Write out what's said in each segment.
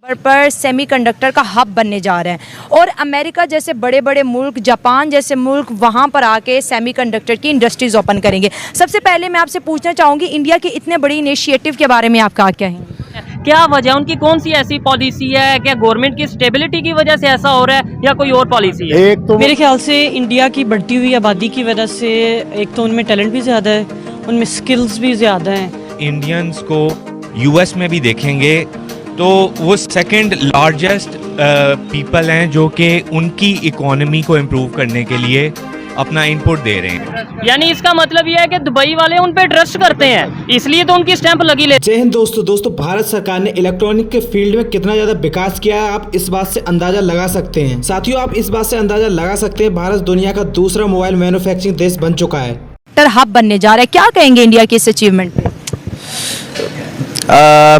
पर सेमीकंडक्टर का हब बनने जा रहे हैं और अमेरिका जैसे बड़े बड़े मुल्क, जापान जैसे मुल्क वहाँ पर आके सेमीकंडक्टर की इंडस्ट्रीज़ ओपन करेंगे। सबसे पहले मैं आपसे पूछना चाहूँगी, इंडिया के इतने बड़ी इनिशिएटिव के बारे में आपका क्या है? क्या वजह, उनकी कौन सी ऐसी पॉलिसी है? क्या गवर्नमेंट की स्टेबिलिटी की वजह से ऐसा हो रहा है या कोई और पॉलिसी है? एक तो मेरे ख्याल से इंडिया की बढ़ती हुई आबादी की वजह से एक तो उनमें टैलेंट भी ज़्यादा है, उनमें स्किल्स भी ज़्यादा हैं। इंडियंस को यूएस में भी देखेंगे तो वो सेकंड लार्जेस्ट पीपल हैं जो कि उनकी इकोनॉमी को इम्प्रूव करने के लिए अपना इनपुट दे रहे हैं। यानी इसका मतलब यह है कि दुबई वाले उन पे ट्रस्ट करते हैं, इसलिए तो उनकी स्टैंप लगी ले। जय हिंद दोस्तों, भारत सरकार ने इलेक्ट्रॉनिक के फील्ड में कितना ज्यादा विकास किया है, आप इस बात से अंदाजा लगा सकते हैं। साथियों, आप इस बात से अंदाजा लगा सकते हैं, भारत दुनिया का दूसरा मोबाइल मैन्युफैक्चरिंग देश बन चुका है। हब बनने जा रहा है, क्या कहेंगे इंडिया के इस अचीवमेंट पे?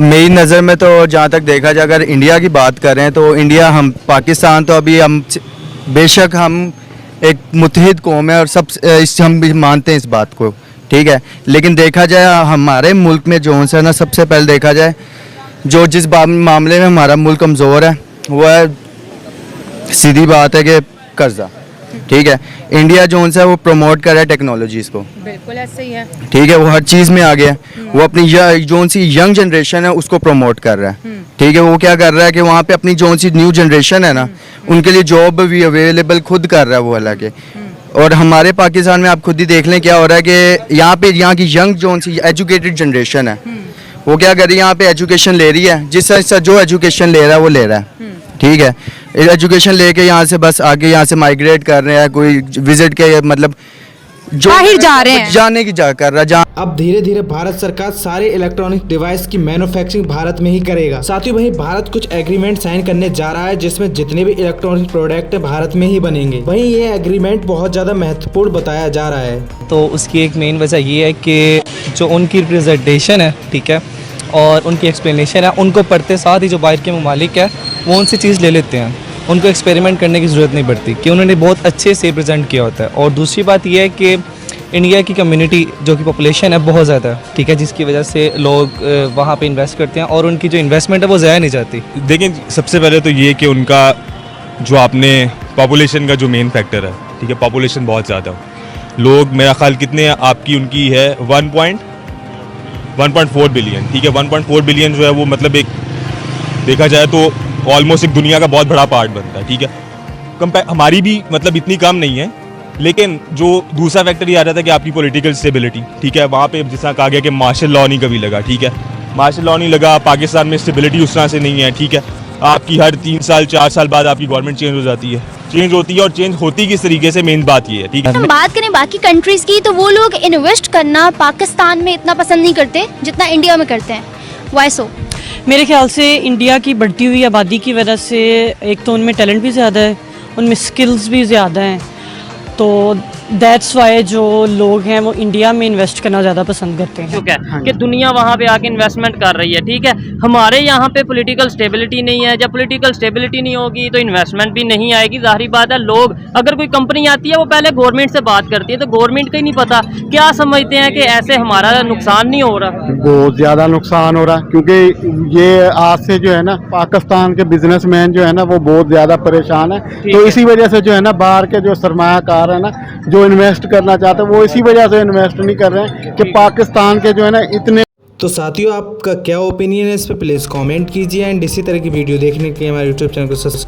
मेरी नज़र में तो जहाँ तक देखा जाए, अगर इंडिया की बात करें तो इंडिया, हम पाकिस्तान तो अभी हम बेशक हम एक मुत्तहिद कौम है और हम भी मानते हैं इस बात को, ठीक है। लेकिन देखा जाए हमारे मुल्क में जो है ना, सबसे पहले देखा जाए जो जिस मामले में हमारा मुल्क कमज़ोर है वो है, सीधी बात है कि कर्जा, ठीक है। इंडिया जो है वो प्रमोट कर रहा है टेक्नोलॉजीज़ को, बिल्कुल ऐसे ही है, ठीक है। वो हर चीज़ में आ गया, वो अपनी जो सी यंग जनरेशन है उसको प्रमोट कर रहा है, ठीक है। वो क्या कर रहा है कि वहाँ पे अपनी जो सी न्यू जनरेशन है ना, उनके लिए जॉब भी अवेलेबल खुद कर रहा है वो, हालांकि। और हमारे पाकिस्तान में आप खुद ही देख लें क्या हो रहा है कि यहाँ की यंग जो सी एजुकेटेड जनरेशन है वो क्या कर रही है, यहाँ पे एजुकेशन ले रही है, जिस तरह जो एजुकेशन ले रहा है वो ले रहा है, ठीक है। एजुकेशन लेके यहाँ से बस आगे यहाँ से माइग्रेट कर रहे हैं, कोई विजिट के मतलब जो बाहर जा रहे हैं, जाने की जा कर रहा है। अब धीरे धीरे भारत सरकार सारे इलेक्ट्रॉनिक डिवाइस की मैन्युफैक्चरिंग भारत में ही करेगा। साथियों, वहीं भारत कुछ एग्रीमेंट साइन करने जा रहा है जिसमें जितने भी इलेक्ट्रॉनिक प्रोडक्ट भारत में ही बनेंगे। वहीं ये एग्रीमेंट बहुत ज्यादा महत्वपूर्ण बताया जा रहा है। तो उसकी एक मेन वजह ये है कि जो उनकी रिप्रेजेंटेशन है, ठीक है, और उनकी एक्सप्लेनेशन है, उनको पढ़ते साथ ही जो बाहर के ममालिक है वो उनसे चीज़ ले लेते हैं, उनको एक्सपेरिमेंट करने की ज़रूरत नहीं पड़ती कि उन्होंने बहुत अच्छे से प्रेजेंट किया होता है। और दूसरी बात यह है कि इंडिया की कम्युनिटी जो कि पॉपुलेशन है बहुत ज़्यादा है, ठीक है, जिसकी वजह से लोग वहाँ पे इन्वेस्ट करते हैं और उनकी जो इन्वेस्टमेंट है वो ज़ाया नहीं जाती। देखिए, सबसे पहले तो ये कि उनका जो आपने पॉपुलेशन का जो मेन फैक्टर है, ठीक है, पॉपुलेशन बहुत ज़्यादा लोग, मेरा ख्याल कितने आपकी उनकी है 1.4 बिलियन, ठीक है। 1.4 बिलियन जो है वो मतलब एक देखा जाए तो ऑलमोस्ट एक दुनिया का बहुत बड़ा पार्ट बनता है, ठीक है। हमारी भी मतलब इतनी कम नहीं है, लेकिन जो दूसरा फैक्टर ये आ रहा था कि आपकी पॉलिटिकल स्टेबिलिटी, ठीक है। वहाँ पे जिस तरह कहा गया कि मार्शल लॉ नहीं कभी लगा, ठीक है, मार्शल लॉ नहीं लगा, पाकिस्तान में स्टेबिलिटी उस तरह से नहीं है, ठीक है। आपकी हर 3 साल 4 साल बाद आपकी गवर्नमेंट चेंज हो जाती है, चेंज होती है, और चेंज होती किस तरीके से, मेन बात ये है, ठीक है। हम बात करें बाकी कंट्रीज़ की तो वो लोग इन्वेस्ट करना पाकिस्तान में इतना पसंद नहीं करते जितना इंडिया में करते हैं। वाई सो? मेरे ख्याल से इंडिया की बढ़ती हुई आबादी की वजह से एक तो उनमें टैलेंट भी ज़्यादा है, उनमें स्किल्स भी ज़्यादा हैं, तो दैट्स वाई जो लोग हैं वो इंडिया में इन्वेस्ट करना ज़्यादा पसंद करते हैं। ठीक है कि दुनिया वहाँ पे आके इन्वेस्टमेंट कर रही है, ठीक है। हमारे यहाँ पे पॉलिटिकल स्टेबिलिटी नहीं है, जब पॉलिटिकल स्टेबिलिटी नहीं होगी तो इन्वेस्टमेंट भी नहीं आएगी। जाहिर बात है, लोग अगर कोई कंपनी आती है वो पहले गवर्नमेंट से बात करती है, तो गवर्नमेंट को ही नहीं पता। क्या समझते हैं कि ऐसे हमारा नुकसान नहीं हो रहा? बहुत ज़्यादा नुकसान हो रहा है, क्योंकि ये आज से जो है ना, पाकिस्तान के बिजनेसमैन जो है ना वो बहुत ज़्यादा परेशान है। तो इसी वजह से जो है ना, बाहर के जो सरमायाकार है ना, जो इन्वेस्ट करना चाहते हैं वो इसी वजह से इन्वेस्ट नहीं कर रहे हैं कि पाकिस्तान के जो है ना इतने। तो साथियों, आपका क्या ओपिनियन है इस पर प्लीज़ कमेंट कीजिए, एंड इसी तरह की वीडियो देखने के लिए हमारे यूट्यूब चैनल को सब्सक्राइब